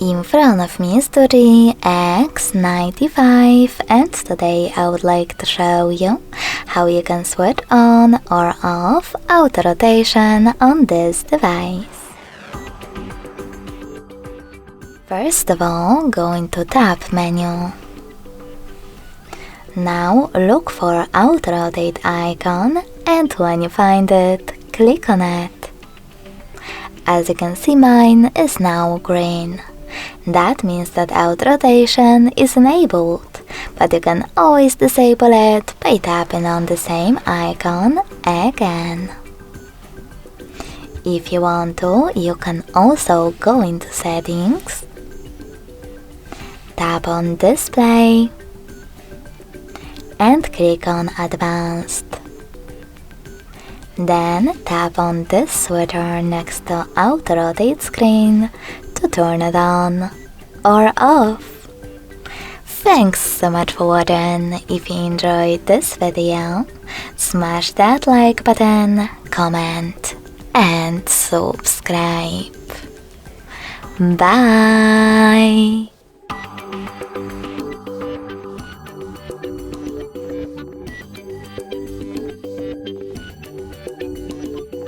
In front of me is DOOGEE X95, and today I would like to show you how you can switch on or off auto rotation on this device. First of all, go into Tab menu. Now look for auto rotate icon, and when you find it, click on it. As you can see, mine is now green. That means that auto rotation is enabled, but you can always disable it by tapping on the same icon again. If you want to, you can also go into Settings, tap on Display, and click on Advanced. Then tap on this switcher next to Auto Rotate screen to turn it on or off. Thanks so much for watching. If you enjoyed this video, smash that like button, comment and subscribe. Bye!